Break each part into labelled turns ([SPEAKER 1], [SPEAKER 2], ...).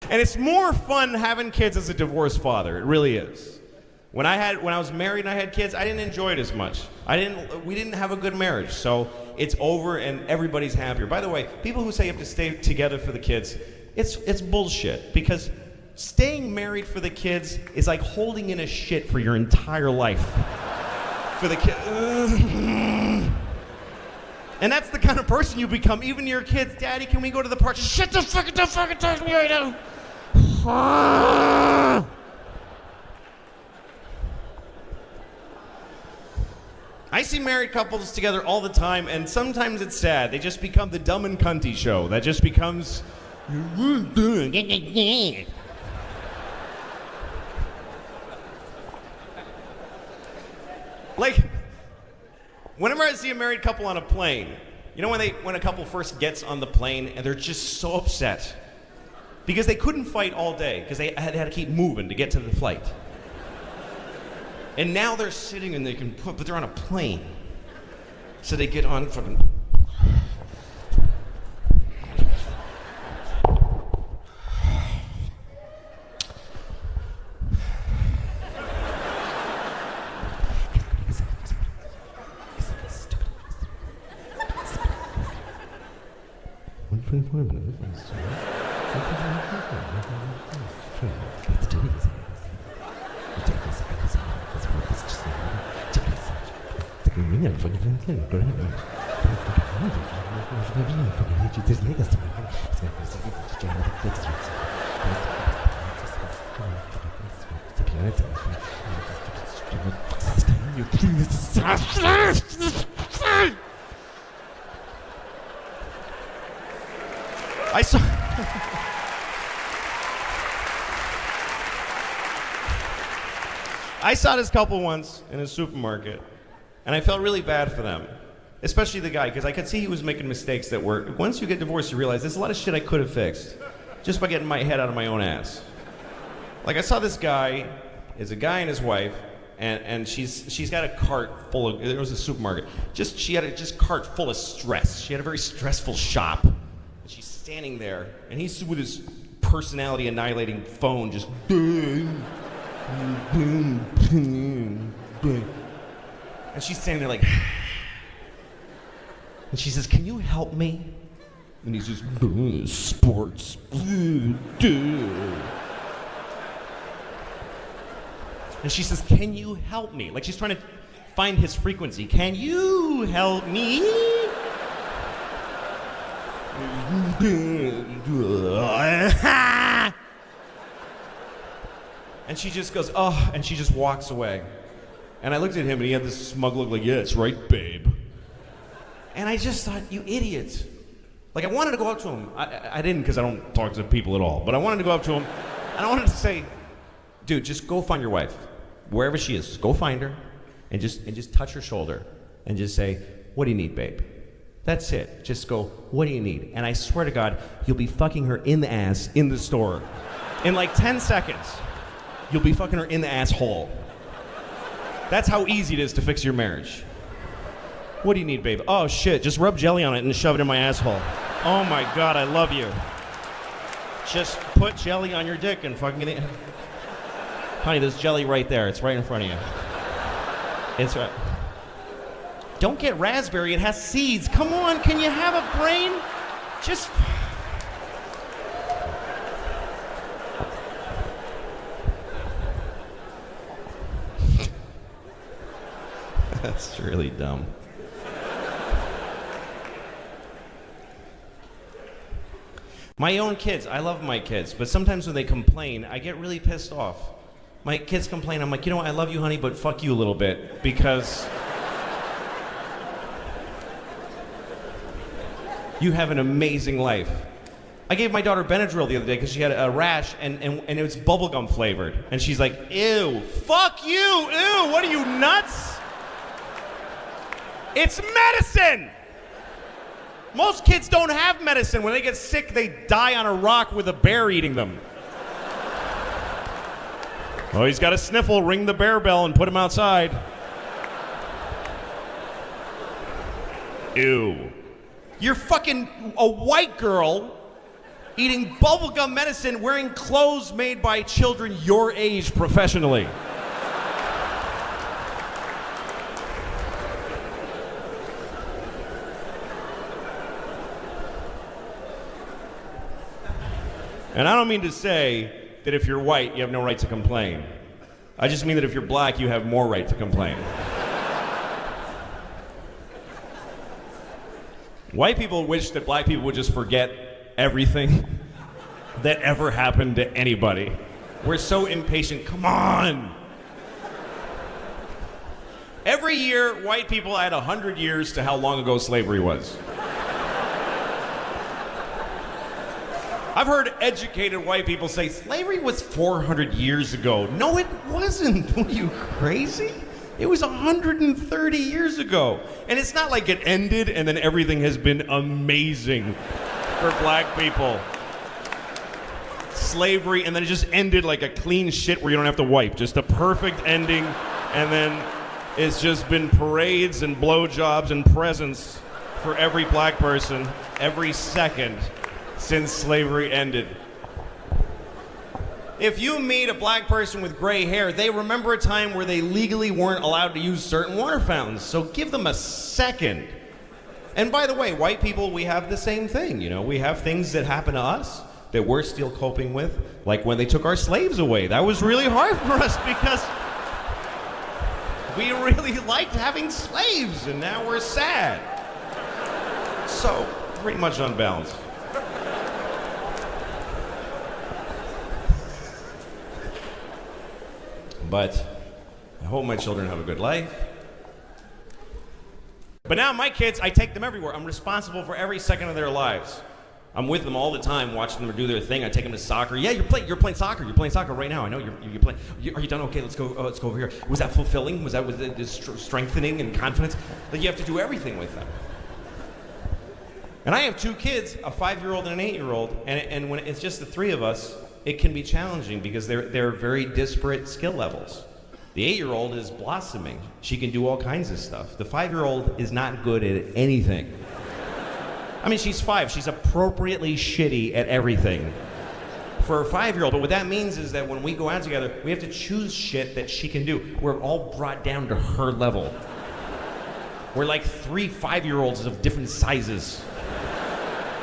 [SPEAKER 1] And it's more fun having kids as a divorced father. It really is. When I was married and I had kids, I didn't enjoy it as much. We didn't have a good marriage. So it's over and everybody's happier. By the way, people who say you have to stay together for the kids, it's bullshit. Because staying married for the kids is like holding in a shit for your entire life. For the kids. And that's the kind of person you become. Even your kids, Daddy, can we go to the park? Shut the fuck up, don't fucking talk to me right now. I see married couples together all the time, and sometimes it's sad. They just become the dumb and cunty show. That just becomes... Like, whenever I see a married couple on a plane, you know when a couple first gets on the plane and they're just so upset because they couldn't fight all day because they had to keep moving to get to the flight. And now they're sitting and they can put, but they're on a plane. So they get on fucking... I saw this couple once in a supermarket, and I felt really bad for them, especially the guy, because I could see he was making mistakes that were, once you get divorced, you realize there's a lot of shit I could have fixed just by getting my head out of my own ass. Like, I saw this guy, is a guy and his wife, and she's got a cart full of, it was a supermarket, she had a cart full of stress. She had a very stressful shop. And she's standing there, and he's with his personality annihilating phone, just and she's standing there like, and she says, "Can you help me?" And he's just, sports. And she says, "Can you help me?" Like she's trying to find his frequency. "Can you help me?" And she just goes, "Oh," and she just walks away. And I looked at him and he had this smug look like, "Yeah, it's right, babe." And I just thought, you idiot. Like, I wanted to go up to him. I didn't, because I don't talk to people at all. But I wanted to go up to him and I wanted to say, "Dude, just go find your wife. Wherever she is, go find her and just touch her shoulder and just say, 'What do you need, babe?' That's it. Just go, 'What do you need?' And I swear to God, you'll be fucking her in the ass in the store. In like 10 seconds. You'll be fucking her in the asshole. That's how easy it is to fix your marriage. 'What do you need, babe?' 'Oh shit, just rub jelly on it and shove it in my asshole.' 'Oh my God, I love you. Just put jelly on your dick and fucking get it.' 'Honey, there's jelly right there. It's right in front of you. It's right.' 'Don't get raspberry, it has seeds. Come on, can you have a brain? Just..." That's really dumb. My own kids, I love my kids, but sometimes when they complain, I get really pissed off. My kids complain, I'm like, "You know what, I love you, honey, but fuck you a little bit, because you have an amazing life." I gave my daughter Benadryl the other day because she had a rash and it was bubblegum flavored. And she's like, "Ew, fuck you, ew, what are you, nuts? It's medicine!" Most kids don't have medicine. When they get sick, they die on a rock with a bear eating them. "Oh, he's got a sniffle, ring the bear bell and put him outside." Ew. You're fucking a white girl eating bubblegum medicine, wearing clothes made by children your age professionally. And I don't mean to say that if you're white, you have no right to complain. I just mean that if you're black, you have more right to complain. White people wish that black people would just forget everything that ever happened to anybody. We're so impatient. Come on! Every year, white people add 100 years to how long ago slavery was. I've heard educated white people say, slavery was 400 years ago. No, it wasn't. What are you, crazy? It was 130 years ago. And it's not like it ended and then everything has been amazing for black people. Slavery, and then it just ended like a clean shit where you don't have to wipe. Just a perfect ending, and then it's just been parades and blowjobs and presents for every black person every second since slavery ended. If you meet a black person with gray hair, they remember a time where they legally weren't allowed to use certain water fountains, so give them a second. And by the way, white people, we have the same thing, you know? We have things that happen to us that we're still coping with, like when they took our slaves away. That was really hard for us because we really liked having slaves, and now we're sad. So, pretty much unbalanced. But I hope my children have a good life. But now my kids, I take them everywhere. I'm responsible for every second of their lives. I'm with them all the time, watching them do their thing. I take them to soccer. Yeah, you're playing soccer. You're playing soccer right now. I know you're playing. Are you done? Okay, let's go over here. Was that fulfilling? Was it strengthening and confidence? Like, you have to do everything with them. And I have two kids, a 5-year-old and an 8-year-old, and when it's just the three of us, it can be challenging because they're very disparate skill levels. The 8-year-old is blossoming. She can do all kinds of stuff. The 5-year-old is not good at anything. I mean, she's 5. She's appropriately shitty at everything for a 5-year-old. But what that means is that when we go out together, we have to choose shit that she can do. We're all brought down to her level. We're like 3 5-year-olds of different sizes,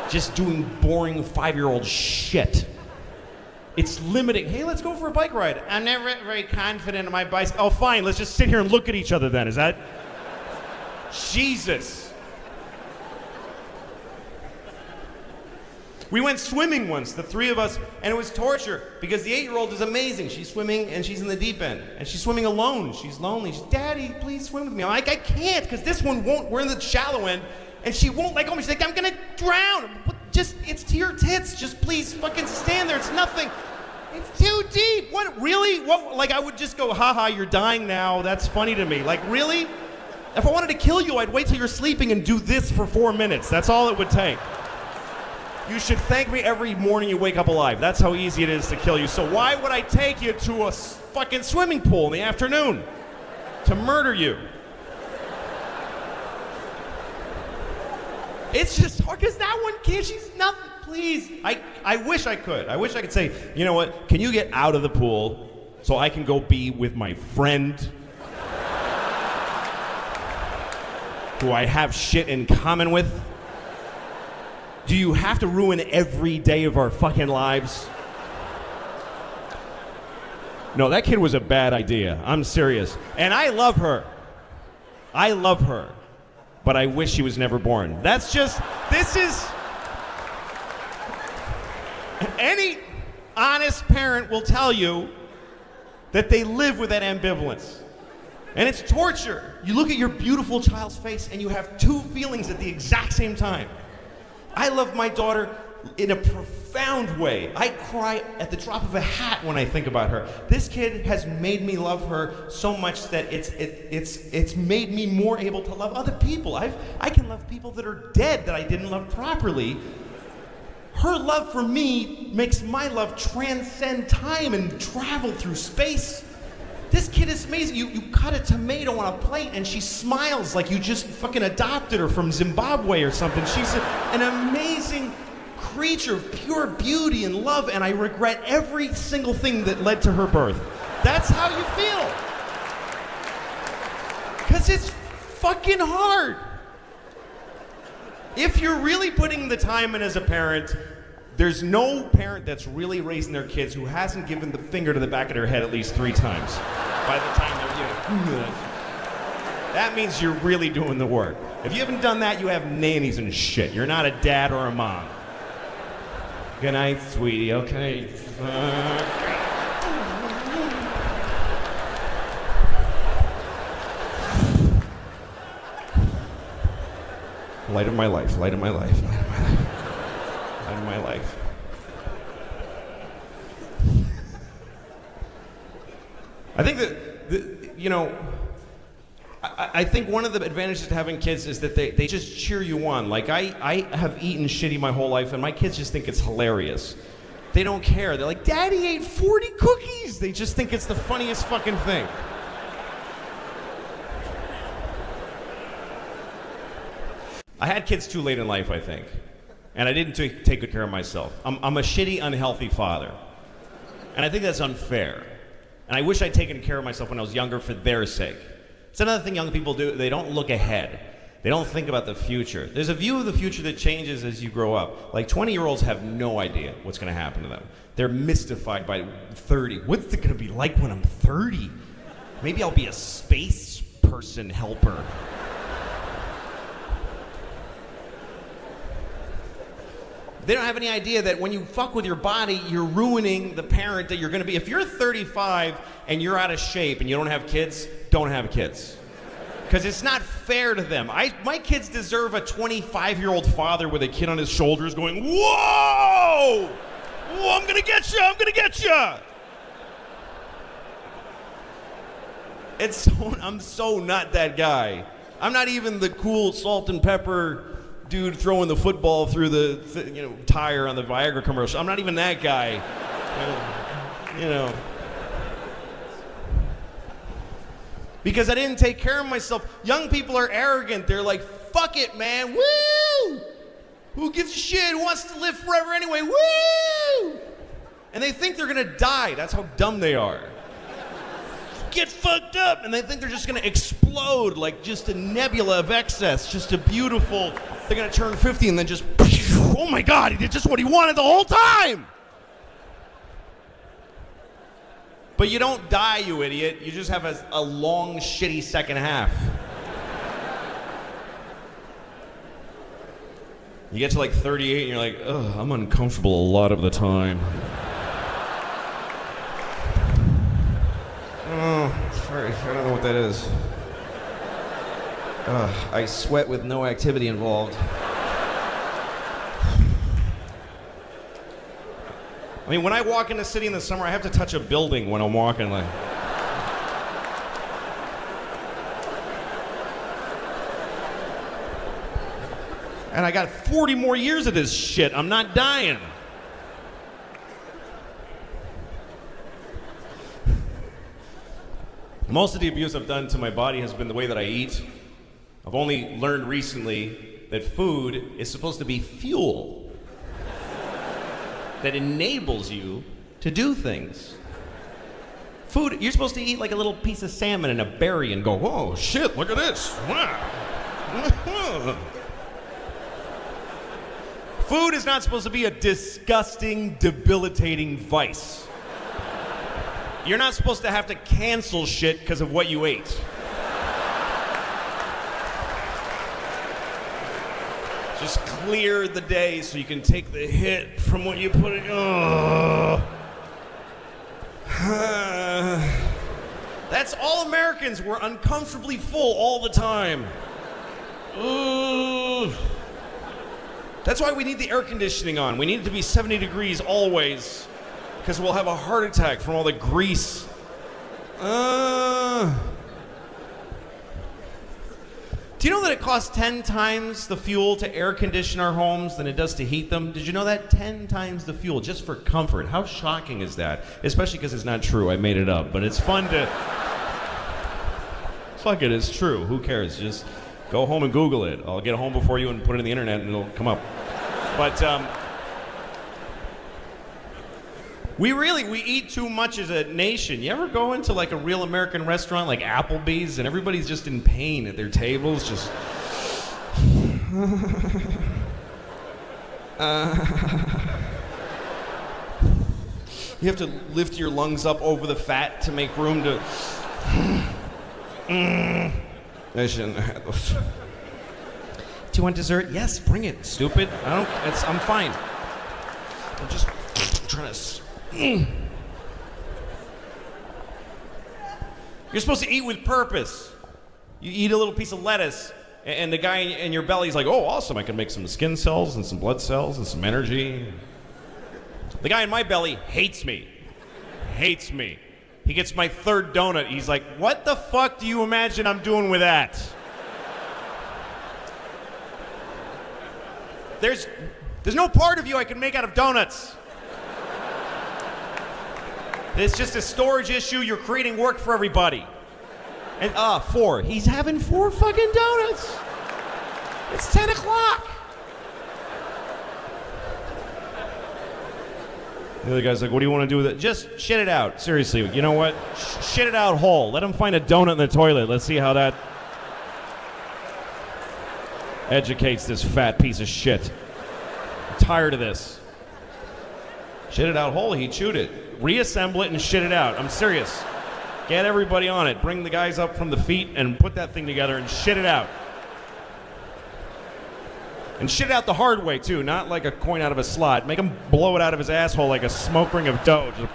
[SPEAKER 1] just doing boring 5-year-old shit. It's limiting. Hey, let's go for a bike ride. I'm never very confident in my bicycle. Oh, fine. Let's just sit here and look at each other then. Is that? Jesus. We went swimming once, the three of us, and it was torture because the 8-year-old is amazing. She's swimming and she's in the deep end. And she's swimming alone. She's lonely. She's, Daddy, please swim with me. I'm like, I can't because this one won't. We're in the shallow end. And she won't let go of me. She's like, I'm going to drown. Just, it's to your tits. Just please fucking stand there. It's nothing. It's too deep. What, really? What, like, I would just go, haha, you're dying now. That's funny to me. Like, really? If I wanted to kill you, I'd wait till you're sleeping and do this for 4 minutes. That's all it would take. You should thank me every morning you wake up alive. That's how easy it is to kill you. So why would I take you to a fucking swimming pool in the afternoon to murder you? It's just hard because that one kid, she's nothing. Please, I wish I could. I wish I could say, you know what? Can you get out of the pool so I can go be with my friend who I have shit in common with? Do you have to ruin every day of our fucking lives? No, that kid was a bad idea. I'm serious. And I love her. I love her. But I wish she was never born. That's just, this is, any honest parent will tell you that they live with that ambivalence. And it's torture. You look at your beautiful child's face and you have two feelings at the exact same time. I love my daughter in a profound way. I cry at the drop of a hat when I think about her. This kid has made me love her so much that it's made me more able to love other people. I can love people that are dead that I didn't love properly. Her love for me makes my love transcend time and travel through space. This kid is amazing. You cut a tomato on a plate and she smiles like you just fucking adopted her from Zimbabwe or something. She's an amazing creature of pure beauty and love, and I regret every single thing that led to her birth. That's how you feel. Because it's fucking hard. If you're really putting the time in as a parent, there's no parent that's really raising their kids who hasn't given the finger to the back of their head at least 3 times by the time they're That means you're really doing the work. If you haven't done that, you have nannies and shit. You're not a dad or a mom. Good night, sweetie. Okay. Light of my life, light of my life, light of my life, light of my life. I think that, you know, I think one of the advantages to having kids is that they just cheer you on. Like, I have eaten shitty my whole life, and my kids just think it's hilarious. They don't care. They're like, Daddy ate 40 cookies! They just think it's the funniest fucking thing. I had kids too late in life, I think. And I didn't take good care of myself. I'm a shitty, unhealthy father. And I think that's unfair. And I wish I'd taken care of myself when I was younger for their sake. It's another thing young people do. They don't look ahead. They don't think about the future. There's a view of the future that changes as you grow up. Like 20-year-olds have no idea what's going to happen to them. They're mystified by 30. What's it going to be like when I'm 30? Maybe I'll be a space person helper. They don't have any idea that when you fuck with your body, you're ruining the parent that you're going to be. If you're 35 and you're out of shape and you don't have kids, don't have kids. Because it's not fair to them. My kids deserve a 25-year-old father with a kid on his shoulders going, whoa! Whoa, I'm going to get you! I'm going to get you! I'm so not that guy. I'm not even the cool salt and pepper dude throwing the football through the tire on the Viagra commercial. I'm not even that guy. You know. Because I didn't take care of myself. Young people are arrogant. They're like, fuck it, man. Woo! Who gives a shit? Who wants to live forever anyway? Woo! And they think they're gonna die. That's how dumb they are. Get fucked up, and they think they're just gonna explode like just a nebula of excess, just a beautiful. They're gonna turn 50 and then just, oh my God, he did just what he wanted the whole time. But you don't die, you idiot. You just have a long, shitty second half. You get to like 38 and you're like, ugh, I'm uncomfortable a lot of the time. Oh, sorry, I don't know what that is. I sweat with no activity involved. I mean, when I walk in the city in the summer, I have to touch a building when I'm walking. Like, and I got 40 more years of this shit. I'm not dying. Most of the abuse I've done to my body has been the way that I eat. I've only learned recently that food is supposed to be fuel that enables you to do things. Food, you're supposed to eat like a little piece of salmon and a berry and go, whoa, shit, look at this. Wow. Food is not supposed to be a disgusting, debilitating vice. You're not supposed to have to cancel shit because of what you ate. Just clear the day so you can take the hit from what you put in. That's all Americans. We're uncomfortably full all the time. That's why we need the air conditioning on. We need it to be 70 degrees always, because we'll have a heart attack from all the grease. Do you know that it costs 10 times the fuel to air condition our homes than it does to heat them? Did you know that? 10 times the fuel, just for comfort. How shocking is that? Especially because it's not true. I made it up, but it's fun to... Fuck it, it's true. Who cares? Just go home and Google it. I'll get home before you and put it in the internet and it'll come up. But We eat too much as a nation. You ever go into like a real American restaurant like Applebee's and everybody's just in pain at their tables, just you have to lift your lungs up over the fat to make room to I shouldn't have had those. Do you want dessert? Yes, bring it, stupid. I'm fine. I'm just trying to. You're supposed to eat with purpose. You eat a little piece of lettuce, and the guy in your belly's like, oh, awesome, I can make some skin cells and some blood cells and some energy. The guy in my belly hates me. Hates me. He gets my third donut. He's like, what the fuck do you imagine I'm doing with that? There's no part of you I can make out of donuts. It's just a storage issue. You're creating work for everybody. And 4. He's having 4 fucking donuts. It's 10 o'clock. The other guy's like, what do you want to do with it? Just shit it out. Seriously, you know what? Shit it out whole. Let him find a donut in the toilet. Let's see how that educates this fat piece of shit. I'm tired of this. Shit it out whole. He chewed it. Reassemble it and shit it out. I'm serious. Get everybody on it. Bring the guys up from the feet and put that thing together and shit it out. And shit it out the hard way, too. Not like a coin out of a slot. Make him blow it out of his asshole like a smoke ring of dough. Just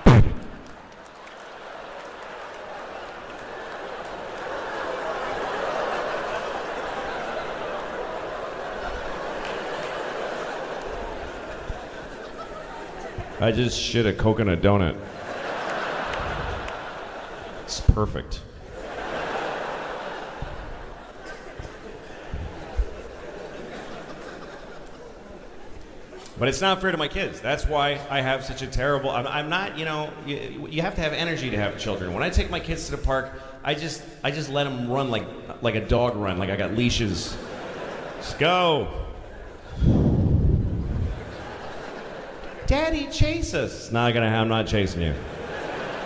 [SPEAKER 1] I just shit a coconut donut. It's perfect. But it's not fair to my kids. That's why I have such a terrible... I'm not, you have to have energy to have children. When I take my kids to the park, I just let them run like a dog run, like I got leashes. Just go. Daddy, chase us. It's not gonna. I'm not chasing you.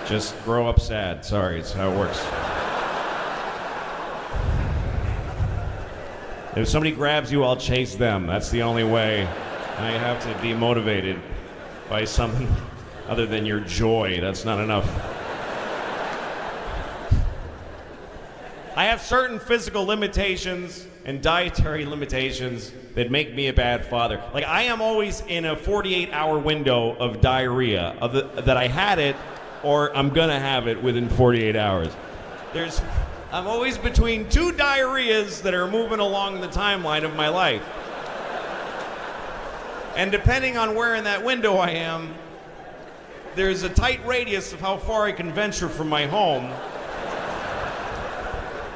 [SPEAKER 1] Just grow up sad. Sorry, it's how it works. If somebody grabs you, I'll chase them. That's the only way. I have to be motivated by something other than your joy. That's not enough. I have certain physical limitations and dietary limitations that make me a bad father. Like, I am always in a 48-hour window of diarrhea, that I had it or I'm gonna have it within 48 hours. I'm always between 2 diarrheas that are moving along the timeline of my life. And depending on where in that window I am, there's a tight radius of how far I can venture from my home.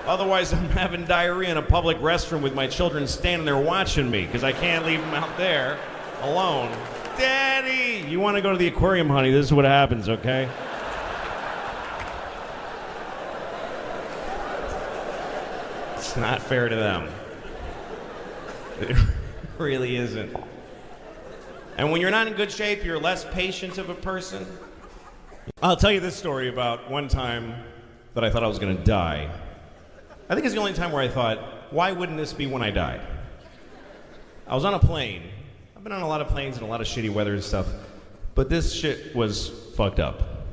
[SPEAKER 1] Otherwise, I'm having diarrhea in a public restroom with my children standing there watching me because I can't leave them out there alone. Daddy, you want to go to the aquarium, honey? This is what happens, okay? It's not fair to them. It really isn't. And when you're not in good shape, you're less patient of a person. I'll tell you this story about one time that I thought I was going to die. I think it's the only time where I thought, why wouldn't this be when I die? I was on a plane. I've been on a lot of planes and a lot of shitty weather and stuff, but this shit was fucked up.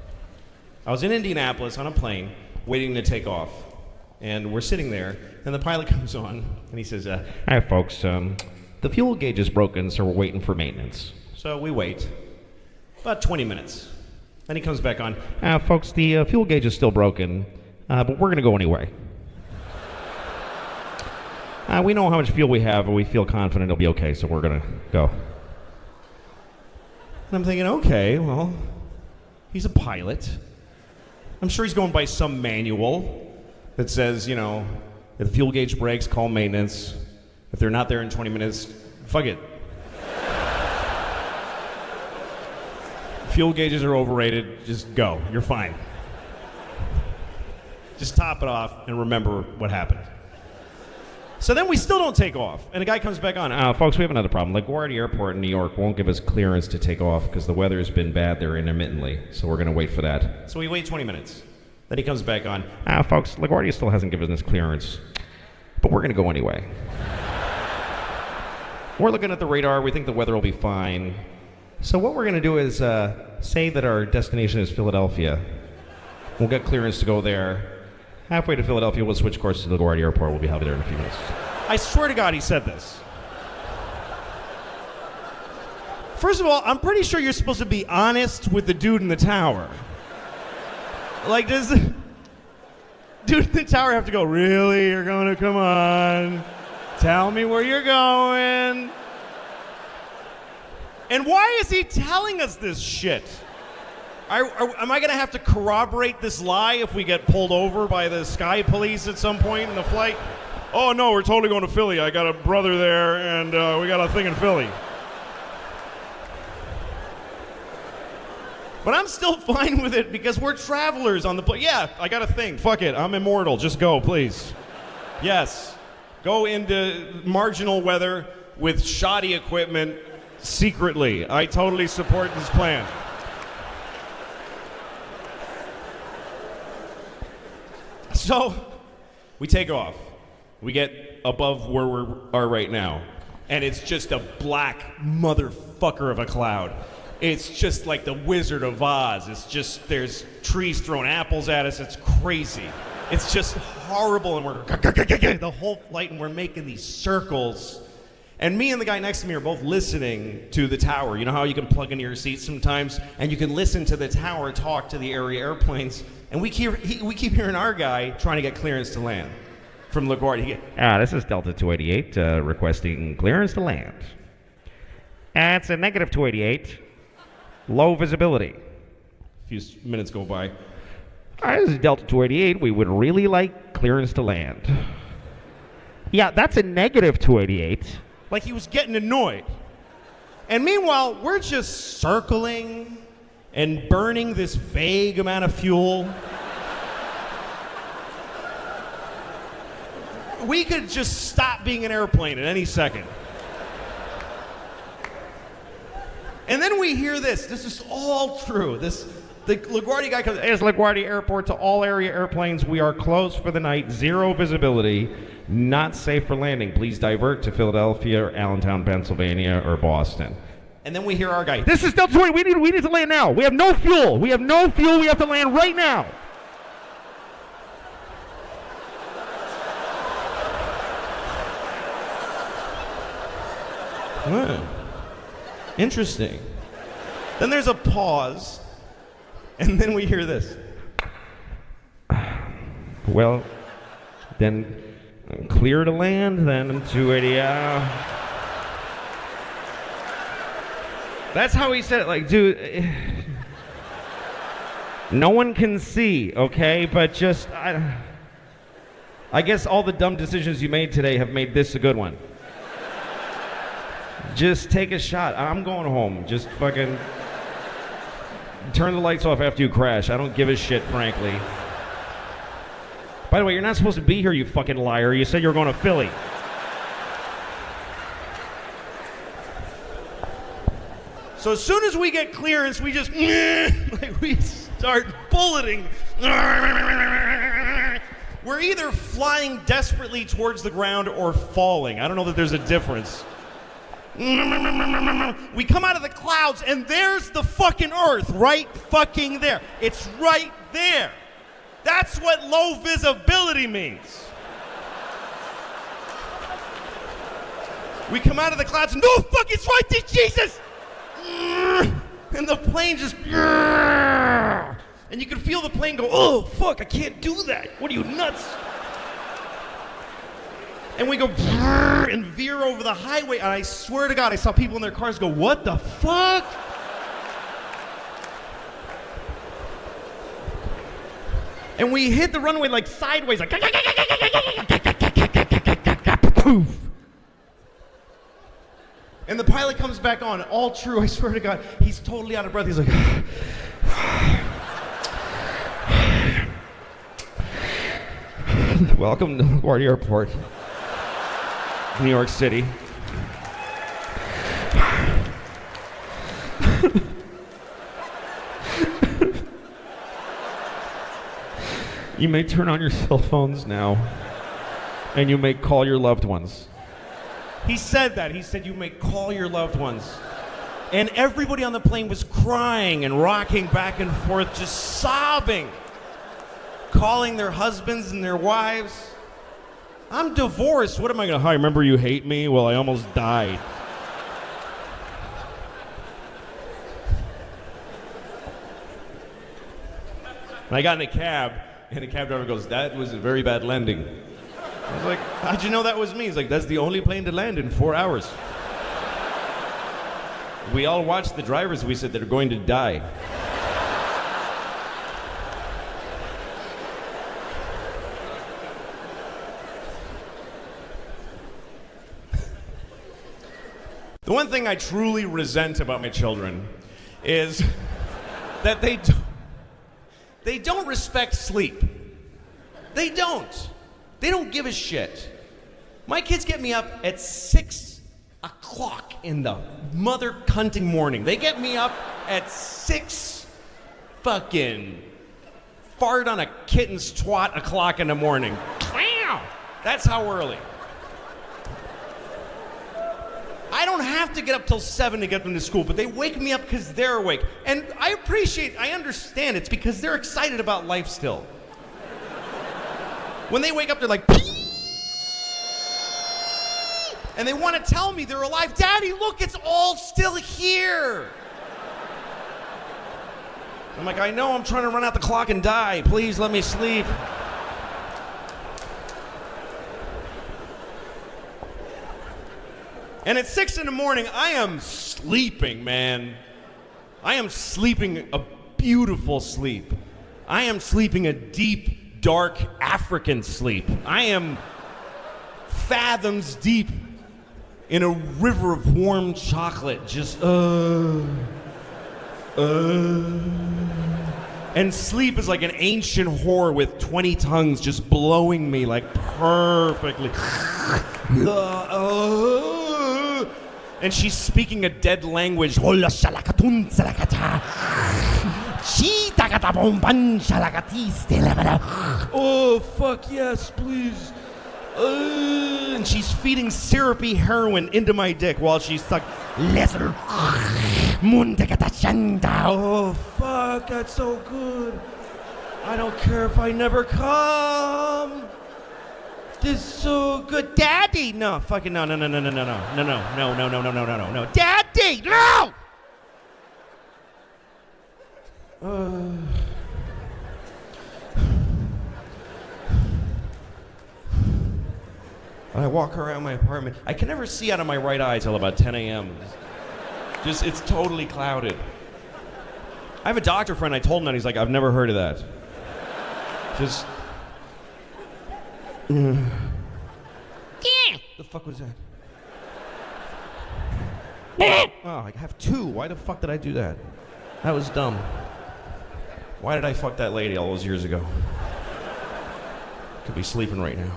[SPEAKER 1] I was in Indianapolis on a plane, waiting to take off, and we're sitting there, and the pilot comes on, and he says, hi folks, the fuel gauge is broken, so we're waiting for maintenance. So we wait, about 20 minutes. Then he comes back on, folks, the fuel gauge is still broken, but we're gonna go anyway. We know how much fuel we have, and we feel confident it'll be okay, so we're gonna go. And I'm thinking, okay, well, he's a pilot. I'm sure he's going by some manual that says, if the fuel gauge breaks, call maintenance. If they're not there in 20 minutes, fuck it. Fuel gauges are overrated, just go, you're fine. Just top it off and remember what happened. So then we still don't take off. And the guy comes back on. Folks, we have another problem. LaGuardia Airport in New York won't give us clearance to take off because the weather's been bad there intermittently. So we're going to wait for that. So we wait 20 minutes. Then he comes back on. Folks, LaGuardia still hasn't given us clearance. But we're going to go anyway. We're looking at the radar. We think the weather will be fine. So what we're going to do is say that our destination is Philadelphia. We'll get clearance to go there. Halfway to Philadelphia, we'll switch course to LaGuardia Airport. We'll be happy there in a few minutes. I swear to God he said this. First of all, I'm pretty sure you're supposed to be honest with the dude in the tower. Like, does the dude in the tower have to go, really? You're going to come on? Tell me where you're going. And why is he telling us this shit? Am I going to have to corroborate this lie if we get pulled over by the sky police at some point in the flight? Oh, no, we're totally going to Philly. I got a brother there, and we got a thing in Philly. But I'm still fine with it because we're travelers on the plane. Yeah, I got a thing. Fuck it. I'm immortal. Just go, please. Yes. Go into marginal weather with shoddy equipment secretly. I totally support this plan. So, we take off. We get above where we are right now. And it's just a black motherfucker of a cloud. It's just like the Wizard of Oz. It's just, there's trees throwing apples at us. It's crazy. It's just horrible. And we're the whole flight, and we're making these circles. And me and the guy next to me are both listening to the tower. You know how you can plug into your seat sometimes, and you can listen to the tower talk to the area airplanes. And we keep hearing our guy trying to get clearance to land from LaGuardia. This is Delta 288 requesting clearance to land. It's a negative 288. Low visibility. A few minutes go by. This is Delta 288. We would really like clearance to land. Yeah, that's a negative 288. Like he was getting annoyed. And meanwhile, we're just circling and burning this vague amount of fuel. We could just stop being an airplane at any second. And then we hear this. This is all true. The LaGuardia guy comes, it's LaGuardia Airport to all area airplanes. We are closed for the night. Zero visibility. Not safe for landing. Please divert to Philadelphia or Allentown, Pennsylvania, or Boston. And then we hear our guy. This is Delta 20. We need to land now. We have no fuel. We have no fuel. We have to land right now. Interesting. Then there's a pause, and then we hear this. Well, then clear to land, then 280. That's how he said it. Like, dude, no one can see, okay? But just, I guess all the dumb decisions you made today have made this a good one. Just take a shot. I'm going home. Just fucking turn the lights off after you crash. I don't give a shit, frankly. By the way, you're not supposed to be here, you fucking liar. You said you were going to Philly. So as soon as we get clearance, we just like we start bulleting. We're either flying desperately towards the ground or falling. I don't know that there's a difference. We come out of the clouds, and there's the fucking Earth right fucking there. It's right there. That's what low visibility means. We come out of the clouds, and no fuck, it's right there, Jesus! And the plane just, and you can feel the plane go, oh fuck, I can't do that. What are you, nuts? And we go and veer over the highway, and I swear to God, I saw people in their cars go, what the fuck? And we hit the runway like sideways, like poof. And the pilot comes back on, all true, I swear to God, he's totally out of breath. He's like, welcome to LaGuardia Airport. New York City. You may turn on your cell phones now, and you may call your loved ones. He said that. He said you may call your loved ones. And everybody on the plane was crying and rocking back and forth, just sobbing, calling their husbands and their wives. I'm divorced. What am I going to, hi, remember you hate me? Well, I almost died. And I got in a cab, and the cab driver goes, that was a very bad landing. I was like, how'd you know that was me? He's like, that's the only plane to land in 4 hours. We all watched the drivers. We said they're going to die. The one thing I truly resent about my children is that they don't respect sleep. They don't. They don't give a shit. My kids get me up at 6 o'clock in the mother cunting morning. They get me up at 6 fucking fart on a kitten's twat o'clock in the morning. That's how early. I don't have to get up till 7 to get them to school, but they wake me up because they're awake. And I understand it's because they're excited about life still. When they wake up, they're like, and they want to tell me they're alive. Daddy, look, it's all still here. I'm like, I know, I'm trying to run out the clock and die. Please let me sleep. And at 6 in the morning, I am sleeping, man. I am sleeping a beautiful sleep. I am sleeping a deep, dark African sleep. I am fathoms deep in a river of warm chocolate, just and sleep is like an ancient whore with 20 tongues just blowing me like perfectly. And she's speaking a dead language. Oh, fuck yes, please. And she's feeding syrupy heroin into my dick while she's like, oh, fuck, that's so good. I don't care if I never come. This is so good. Daddy! No, fucking no. Daddy, no! I walk around my apartment. I can never see out of my right eye till about 10 a.m. Just, it's totally clouded. I have a doctor friend, I told him that, he's like, I've never heard of that. Just... The fuck was that? Oh, I have two. Why the fuck did I do that? That was dumb. Why did I fuck that lady all those years ago? Could be sleeping right now.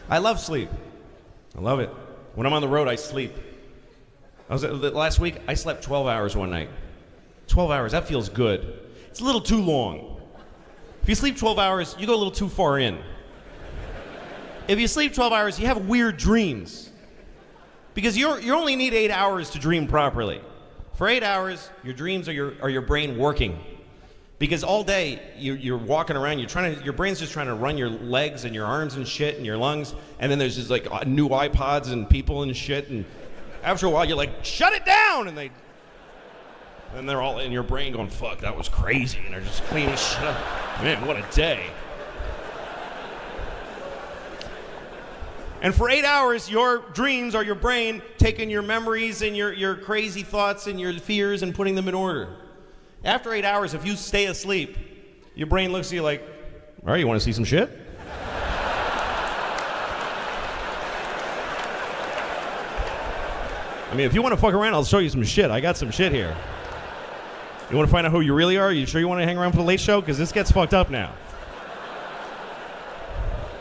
[SPEAKER 1] I love sleep. I love it. When I'm on the road, I sleep. Last week, I slept 12 hours one night. 12 hours, that feels good. It's a little too long. If you sleep 12 hours, you go a little too far in. If you sleep 12 hours, you have weird dreams. Because you only need 8 hours to dream properly. For 8 hours, your dreams are your brain working. Because all day, you're walking around, your brain's just trying to run your legs and your arms and shit and your lungs, and then there's just like new iPods and people and shit, and after a while, you're like, shut it down! And they're all in your brain going, fuck, that was crazy, and they're just cleaning shit up. Man, what a day. And for 8 hours, your dreams are your brain taking your memories and your crazy thoughts and your fears and putting them in order. After 8 hours, if you stay asleep, your brain looks at you like, all right, you want to see some shit? I mean, if you want to fuck around, I'll show you some shit. I got some shit here. You want to find out who you really are? You sure you want to hang around for the late show? Because this gets fucked up now.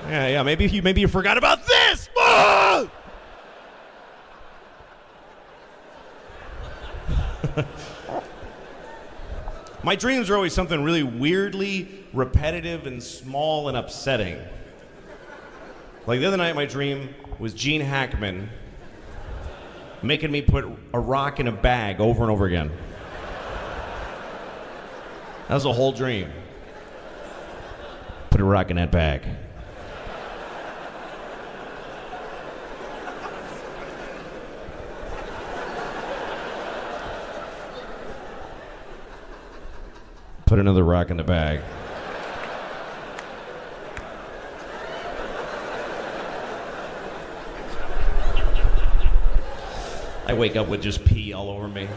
[SPEAKER 1] Yeah, maybe you forgot about this! Ah! My dreams are always something really weirdly repetitive and small and upsetting. Like the other night, my dream was Gene Hackman making me put a rock in a bag over and over again. That was a whole dream. Put a rock in that bag. Put another rock in the bag. I wake up with just pee all over me.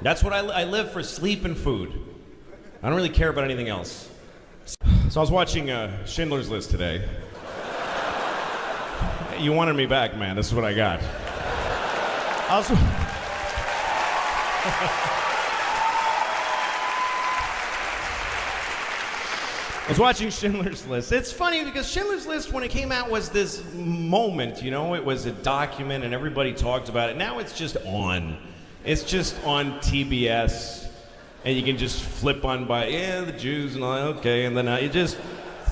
[SPEAKER 1] That's what I live for, sleep and food. I don't really care about anything else. So I was watching Schindler's List today. You wanted me back, man. This is what I got. I was watching Schindler's List. It's funny because Schindler's List, when it came out, was this moment, you know? It was a document and everybody talked about it. Now it's just on. It's just on TBS. And you can just flip on by, the Jews and all, okay. And then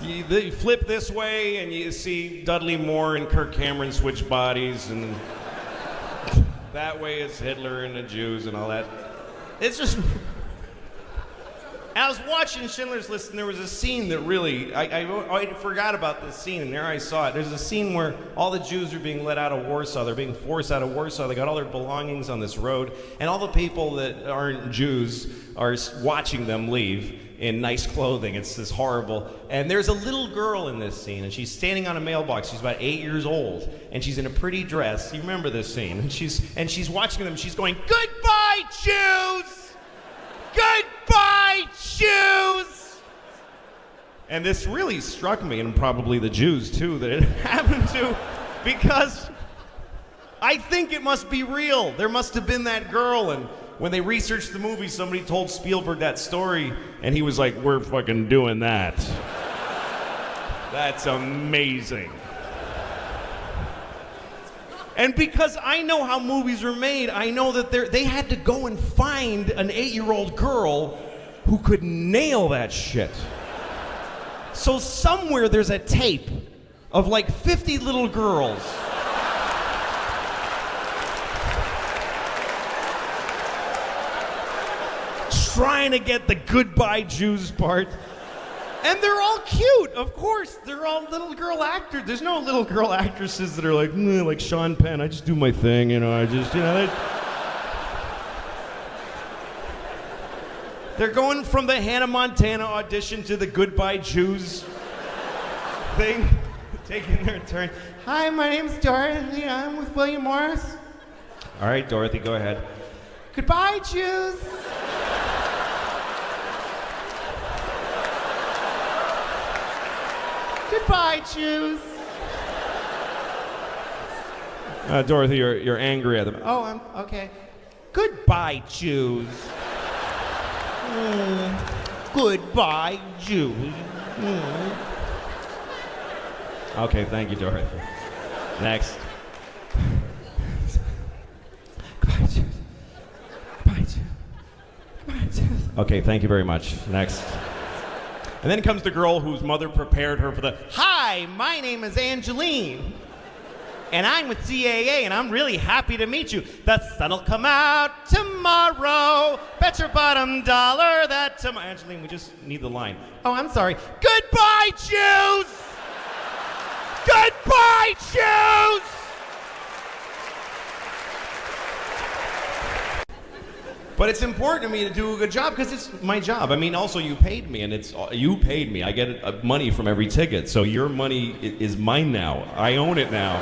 [SPEAKER 1] you flip this way and you see Dudley Moore and Kirk Cameron switch bodies. And that way it's Hitler and the Jews and all that. It's just... I was watching Schindler's List, and there was a scene that really, I forgot about this scene, and there I saw it. There's a scene where all the Jews are being let out of Warsaw. They're being forced out of Warsaw. They got all their belongings on this road, and all the people that aren't Jews are watching them leave in nice clothing. It's this horrible. And there's a little girl in this scene, and she's standing on a mailbox. She's about 8 years old, and she's in a pretty dress. You remember this scene? And she's watching them. She's going, "Goodbye, Jews! Goodbye, Jews!" And this really struck me, and probably the Jews too, that it happened to, because I think it must be real. There must have been that girl, and when they researched the movie, somebody told Spielberg that story, and he was like, "We're fucking doing that." That's amazing. And because I know how movies are made, I know that they had to go and find an 8-year-old girl who could nail that shit. So somewhere there's a tape of like 50 little girls trying to get the "goodbye Jews" part. And they're all cute, of course. They're all little girl actors. There's no little girl actresses that are like Sean Penn. I just do my thing, They're going from the Hannah Montana audition to the "Goodbye Jews" thing, taking their turn. "Hi, my name's Dorothy. I'm with William Morris." "All right, Dorothy, go ahead." "Goodbye, Jews." "Goodbye, Jews." Dorothy, you're angry at them. "Oh, I'm okay." "Goodbye, Jews." "Goodbye, Jews." Okay, thank you, Dorothy. Next. "Goodbye, Jews. Goodbye, Jews. Goodbye, Jews." Okay, thank you very much. Next. And then comes the girl whose mother prepared her for the, "Hi, my name is Angeline, and I'm with CAA, and I'm really happy to meet you. The sun'll come out tomorrow. Bet your bottom dollar that tomorrow." "Angeline, we just need the line." "Oh, I'm sorry." "Goodbye, Jews! Goodbye, Jews!" But it's important to me to do a good job because it's my job. I mean, also you paid me, and you paid me. I get money from every ticket, so your money is mine now. I own it now,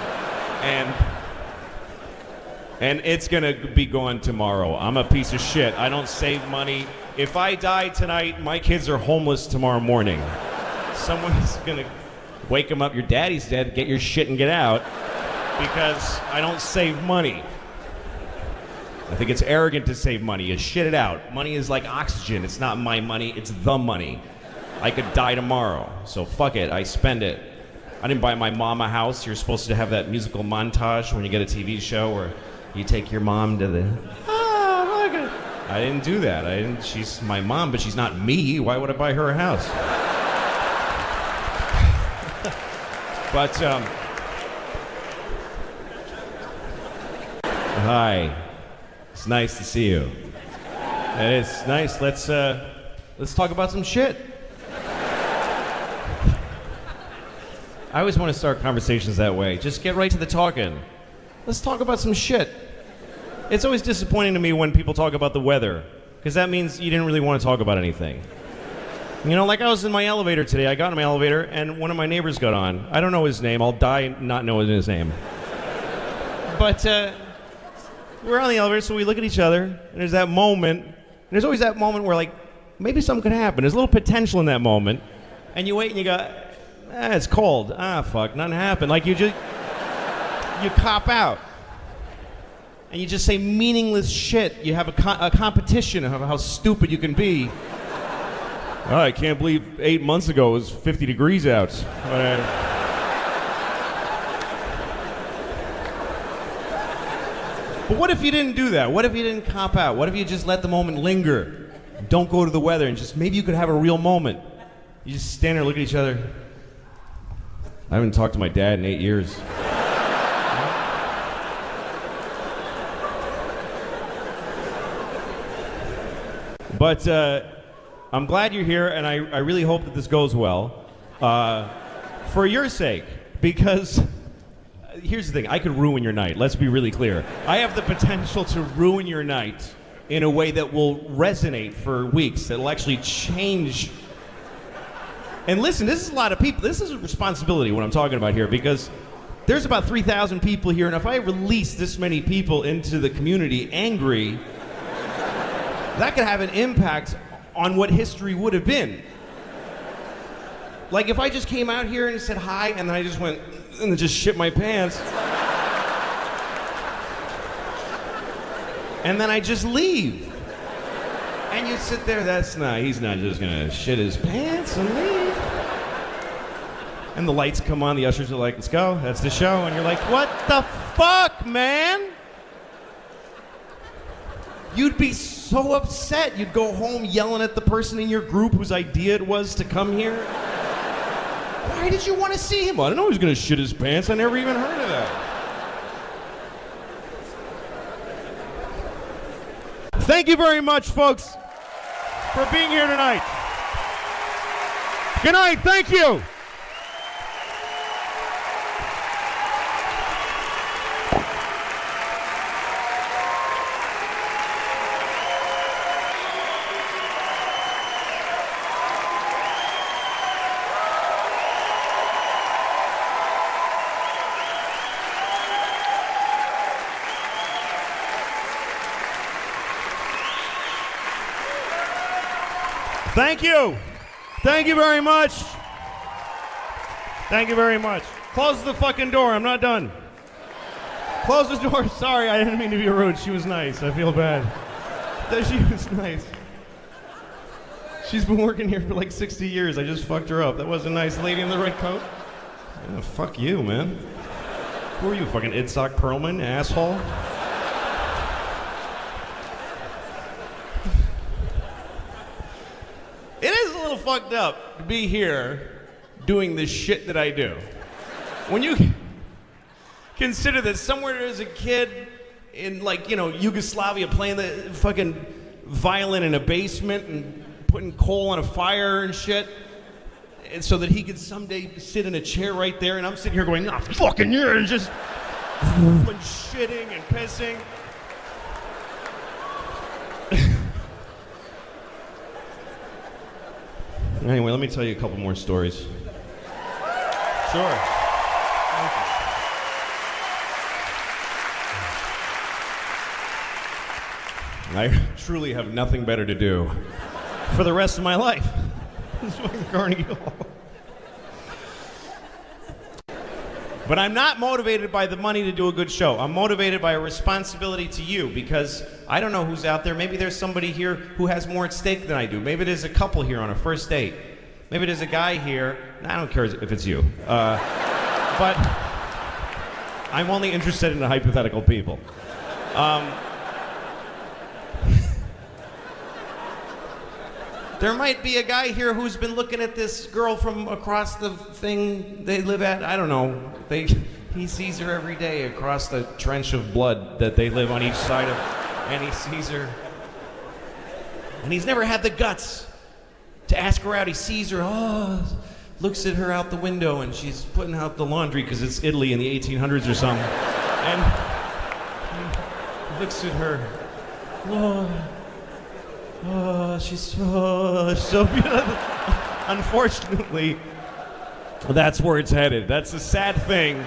[SPEAKER 1] and it's gonna be gone tomorrow. I'm a piece of shit. I don't save money. If I die tonight, my kids are homeless tomorrow morning. Someone's gonna wake them up. "Your daddy's dead. Get your shit and get out," because I don't save money. I think it's arrogant to say money. You shit it out. Money is like oxygen. It's not my money, it's the money. I could die tomorrow, so fuck it, I spend it. I didn't buy my mom a house. You're supposed to have that musical montage when you get a TV show where you take your mom to the... Oh, look at... I didn't do that. She's my mom, but she's not me. Why would I buy her a house? But, hi. It's nice to see you. It's nice. Let's talk about some shit. I always want to start conversations that way. Just get right to the talking. Let's talk about some shit. It's always disappointing to me when people talk about the weather, because that means you didn't really want to talk about anything. You know, like I was in my elevator today. I got in my elevator, and one of my neighbors got on. I don't know his name. I'll die not knowing his name. But we're on the elevator, so we look at each other, and there's that moment. And there's always that moment where, like, maybe something could happen. There's a little potential in that moment, and you wait and you go... it's cold. Fuck, nothing happened. Like you cop out. And you just say meaningless shit. You have a competition of how stupid you can be. Oh, I can't believe 8 months ago it was 50 degrees out. But what if you didn't do that? What if you didn't cop out? What if you just let the moment linger? Don't go to the weather and just maybe you could have a real moment. You just stand there and look at each other. I haven't talked to my dad in 8 years. But I'm glad you're here, and I really hope that this goes well. For your sake, because here's the thing, I could ruin your night. Let's be really clear. I have the potential to ruin your night in a way that will resonate for weeks, that will actually change. And listen, this is a lot of people. This is a responsibility, what I'm talking about here, because there's about 3,000 people here, and if I release this many people into the community angry, that could have an impact on what history would have been. Like if I just came out here and said hi, and then I just went and just shit my pants, and then I just leave. And you sit there, he's not just gonna shit his pants and leave. And the lights come on, the ushers are like, let's go, that's the show. And you're like, what the fuck, man? You'd be so upset. You'd go home yelling at the person in your group whose idea it was to come here. Why did you want to see him? I didn't know he was gonna shit his pants. I never even heard of that. Thank you very much, folks, for being here tonight. Good night, thank you. Thank you. Thank you very much. Thank you very much. Close the fucking door. I'm not done. Close the door. Sorry, I didn't mean to be rude. She was nice. I feel bad. She was nice. She's been working here for like 60 years. I just fucked her up. That wasn't nice. Lady in the red coat. Yeah, fuck you, man. Who are you, fucking Itzhak Perlman, asshole? It is a little fucked up to be here doing the shit that I do. When you consider that somewhere there's a kid in, like, you know, Yugoslavia playing the fucking violin in a basement and putting coal on a fire and shit, and so that he could someday sit in a chair right there, and I'm sitting here going, fucking yeah, and just shitting and pissing. Anyway, let me tell you a couple more stories. Sure. I truly have nothing better to do for the rest of my life. This fucking Carnegie Hall. But I'm not motivated by the money to do a good show. I'm motivated by a responsibility to you because I don't know who's out there. Maybe there's somebody here who has more at stake than I do. Maybe there's a couple here on a first date. Maybe there's a guy here. I don't care if it's you. But I'm only interested in the hypothetical people. There might be a guy here who's been looking at this girl from across the thing they live at. I don't know. He sees her every day across the trench of blood that they live on each side of, and he sees her. And he's never had the guts to ask her out. He sees her, looks at her out the window, and she's putting out the laundry because it's Italy in the 1800s or something. And he looks at her. She's so beautiful. Unfortunately, that's where it's headed. That's the sad thing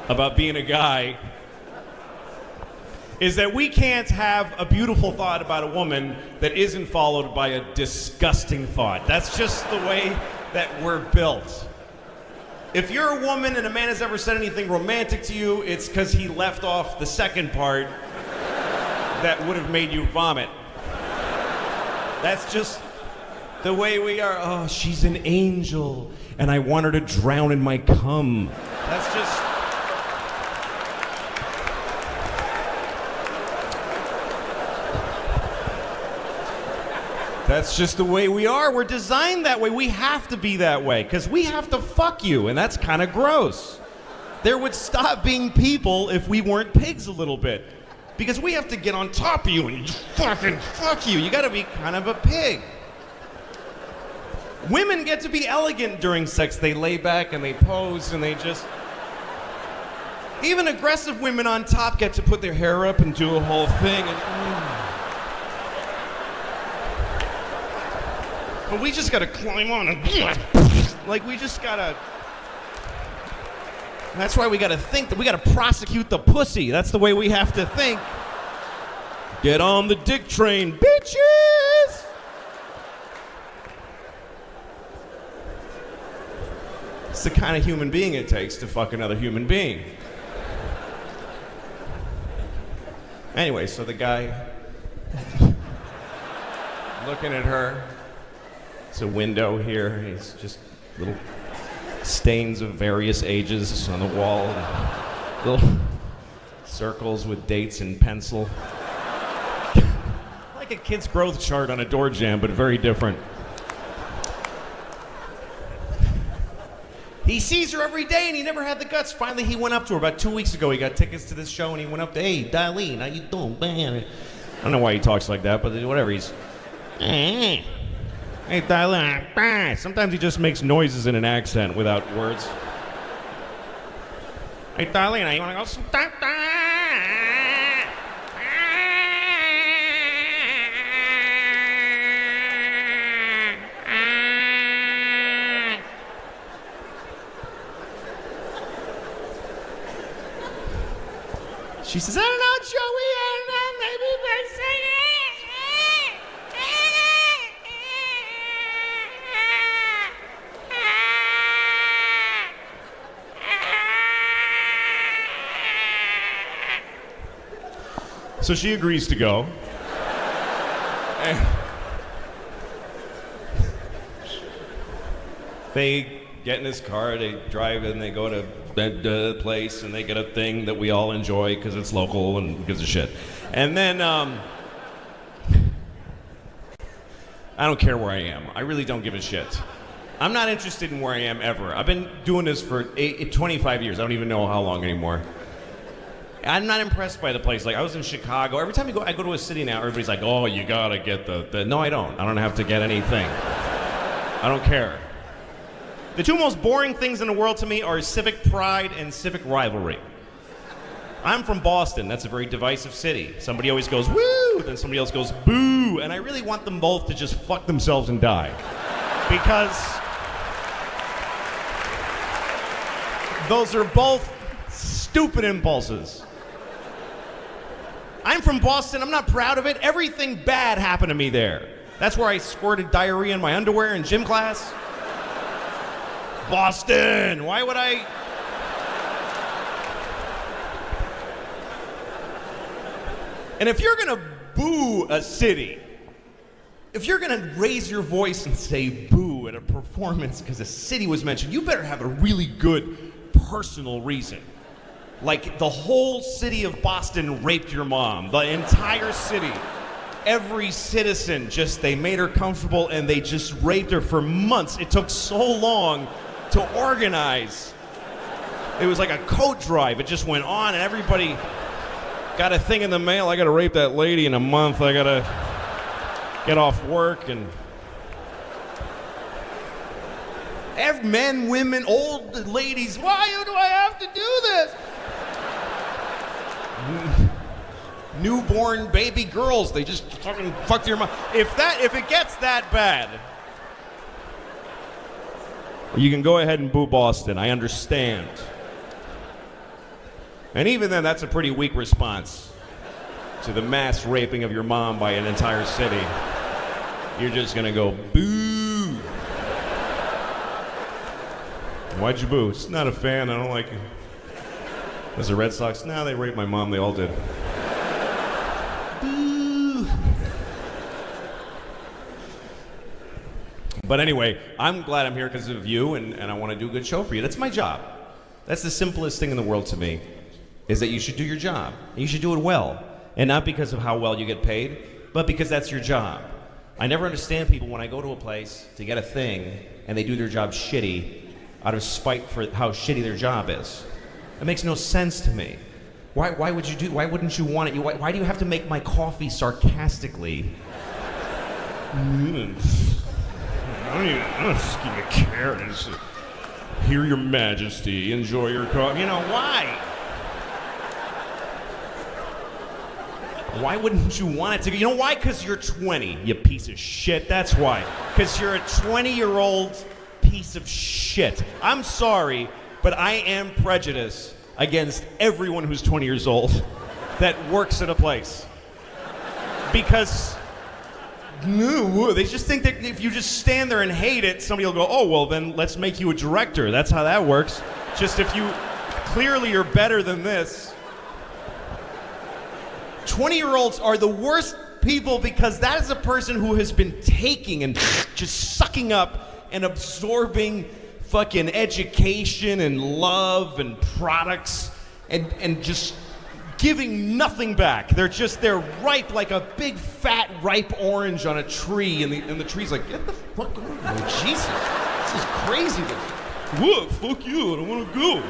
[SPEAKER 1] about being a guy, is that we can't have a beautiful thought about a woman that isn't followed by a disgusting thought. That's just the way that we're built. If you're a woman and a man has ever said anything romantic to you, it's because he left off the second part that would have made you vomit. That's just the way we are. Oh, she's an angel, and I want her to drown in my cum. That's just... That's just the way we are. We're designed that way. We have to be that way, because we have to fuck you, and that's kind of gross. There would stop being people if we weren't pigs a little bit. Because we have to get on top of you and fucking fuck you. You gotta be kind of a pig. Women get to be elegant during sex. They lay back and they pose and they just... Even aggressive women on top get to put their hair up and do a whole thing. But we just gotta climb on and... Like, we just gotta... That's why we gotta think that we gotta prosecute the pussy. That's the way we have to think. Get on the dick train, bitches! It's the kind of human being it takes to fuck another human being. Anyway, so the guy looking at her. It's a window here. He's just little stains of various ages on the wall, and little circles with dates in pencil. Like a kid's growth chart on a door jamb, but very different. He sees her every day and he never had the guts. Finally, he went up to her about 2 weeks ago. He got tickets to this show and he went up to, hey, Darlene, how you doing, man? I don't know why he talks like that, but whatever, he's... Hey, Darlene. Sometimes he just makes noises in an accent without words. Hey, Darlene, you want to go sometime? She says, I don't know, Joey, I don't know, maybe they say it. So she agrees to go. And they get in his car, they drive and they go to the place and they get a thing that we all enjoy because it's local and who gives a shit. And then, I don't care where I am. I really don't give a shit. I'm not interested in where I am ever. I've been doing this for 25 years. I don't even know how long anymore. I'm not impressed by the place. Like, I was in Chicago. Every time I go to a city now, everybody's like, oh, you gotta get the... No, I don't. I don't have to get anything. I don't care. The two most boring things in the world to me are civic pride and civic rivalry. I'm from Boston. That's a very divisive city. Somebody always goes, woo, then somebody else goes, boo. And I really want them both to just fuck themselves and die. Because those are both stupid impulses. I'm from Boston. I'm not proud of it. Everything bad happened to me there. That's where I squirted diarrhea in my underwear in gym class. Boston! Why would I... And if you're gonna boo a city, if you're gonna raise your voice and say boo at a performance because a city was mentioned, you better have a really good personal reason. Like the whole city of Boston raped your mom, the entire city. Every citizen they made her comfortable and they just raped her for months. It took so long to organize. It was like a coat drive. It just went on and everybody got a thing in the mail. I gotta rape that lady in a month. I gotta get off work and men, women, old ladies, why do I have to do this? Newborn baby girls, they just fucking fuck your mom. If it gets that bad, you can go ahead and boo Boston. I understand. And even then, that's a pretty weak response to the mass raping of your mom by an entire city. You're just gonna go boo. Why'd you boo? It's not a fan. I don't like it. Was the Red Sox? No, they raped my mom. They all did. But anyway, I'm glad I'm here because of you, and I want to do a good show for you. That's my job. That's the simplest thing in the world to me, is that you should do your job. And you should do it well. And not because of how well you get paid, but because that's your job. I never understand people when I go to a place to get a thing, and they do their job shitty out of spite for how shitty their job is. It makes no sense to me. Why wouldn't you want it? Why do you have to make my coffee sarcastically? I don't just give you a care. Just hear your majesty, enjoy your coffee. You know, why? Why wouldn't you want it to go? You know why? Because you're 20, you piece of shit. That's why. Because you're a 20-year-old piece of shit. I'm sorry, but I am prejudiced against everyone who's 20 years old that works at a place. Because they just think that if you just stand there and hate it, somebody will go, oh, well, then let's make you a director. That's how that works. Just if you clearly are better than this. 20-year-olds are the worst people because that is a person who has been taking and just sucking up and absorbing fucking education and love and products and just giving nothing back. They're ripe like a big fat ripe orange on a tree, and the tree's like, get the fuck out of here. Jesus, this is crazy. What? Fuck you, I don't want to go.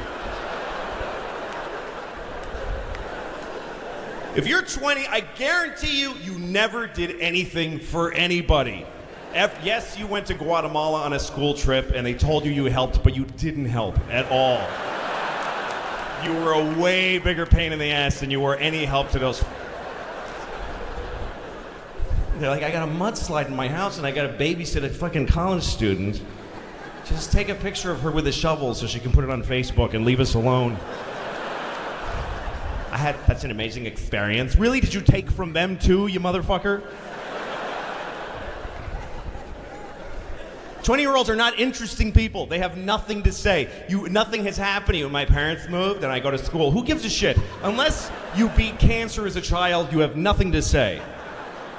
[SPEAKER 1] If you're 20, I guarantee you never did anything for anybody. Yes, you went to Guatemala on a school trip and they told you helped, but you didn't help at all. You were a way bigger pain in the ass than you were any help to those. They're like, I got a mudslide in my house and I got to babysit a fucking college student. Just take a picture of her with a shovel so she can put it on Facebook and leave us alone. I had such an amazing experience. Really? Did you take from them too, you motherfucker? 20-year-olds are not interesting people. They have nothing to say. Nothing has happened to you. My parents moved and I go to school. Who gives a shit? Unless you beat cancer as a child, you have nothing to say.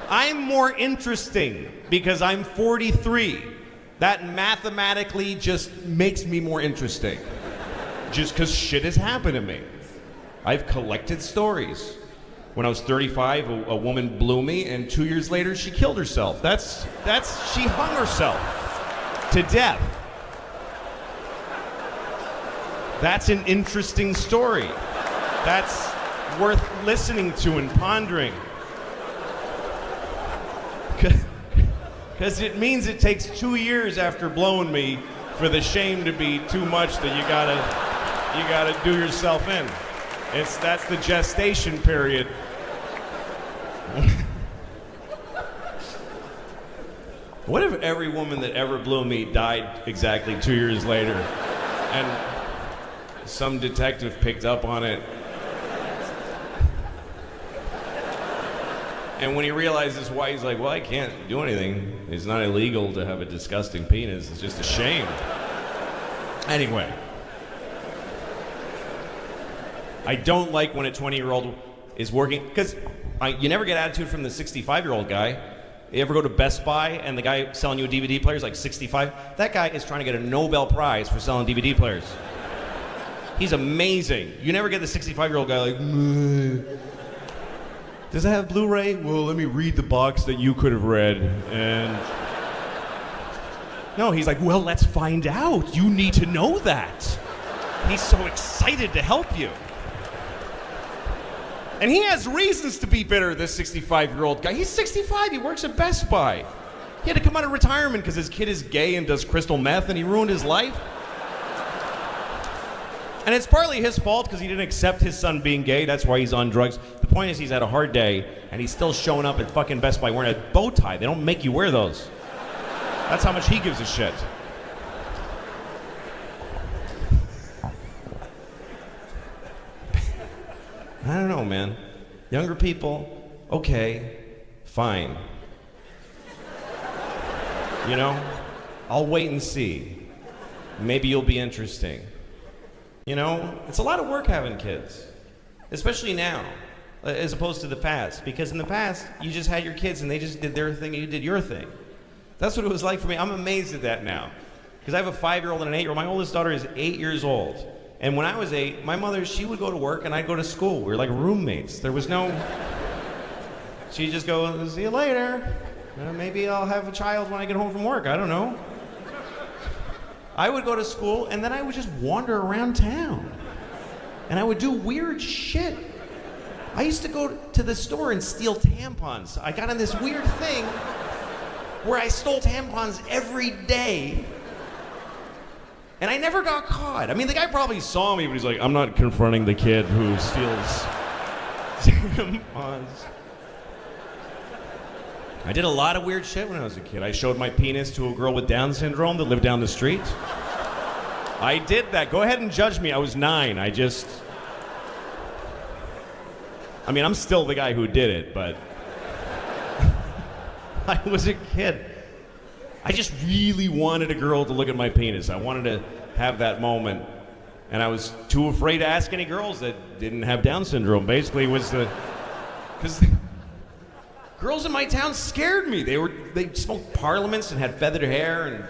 [SPEAKER 1] I'm more interesting because I'm 43. That mathematically just makes me more interesting. Just because shit has happened to me. I've collected stories. When I was 35, a woman blew me, and 2 years later, she killed herself. She hung herself to death. That's an interesting story. That's worth listening to and pondering. Because it means it takes 2 years after blowing me for the shame to be too much that you gotta do yourself in. That's the gestation period. What if every woman that ever blew me died exactly 2 years later, and some detective picked up on it, and when he realizes why, he's like, well, I can't do anything. It's not illegal to have a disgusting penis. It's just a shame. Anyway. I don't like when a 20-year-old is working, because you never get attitude from the 65-year-old guy. You ever go to Best Buy and the guy selling you a DVD player is like 65? That guy is trying to get a Nobel Prize for selling DVD players. He's amazing. You never get the 65-year-old guy like, does it have Blu-ray? Well, let me read the box that you could have read. And no, he's like, well, let's find out. You need to know that. He's so excited to help you. And he has reasons to be bitter, this 65-year-old guy. He's 65, he works at Best Buy. He had to come out of retirement because his kid is gay and does crystal meth and he ruined his life. And it's partly his fault because he didn't accept his son being gay. That's why he's on drugs. The point is he's had a hard day and he's still showing up at fucking Best Buy wearing a bow tie. They don't make you wear those. That's how much he gives a shit. I don't know, man. Younger people, okay, fine. You know, I'll wait and see. Maybe you'll be interesting. You know, it's a lot of work having kids, especially now, as opposed to the past. Because in the past, you just had your kids and they just did their thing and you did your thing. That's what it was like for me. I'm amazed at that now. Because I have a 5-year-old and an 8-year-old. My oldest daughter is 8 years old. And when I was 8, my mother, she would go to work and I'd go to school. We were like roommates. There was no... She'd just go, see you later. Maybe I'll have a child when I get home from work. I don't know. I would go to school and then I would just wander around town. And I would do weird shit. I used to go to the store and steal tampons. I got in this weird thing where I stole tampons every day. And I never got caught. I mean, the guy probably saw me, but he's like, I'm not confronting the kid who steals tampons. I did a lot of weird shit when I was a kid. I showed my penis to a girl with Down syndrome that lived down the street. I did that. Go ahead and judge me. I was 9. I mean, I'm still the guy who did it, but I was a kid. I just really wanted a girl to look at my penis. I wanted to have that moment. And I was too afraid to ask any girls that didn't have Down syndrome. Basically, was because girls in my town scared me. They smoked parliaments and had feathered hair, and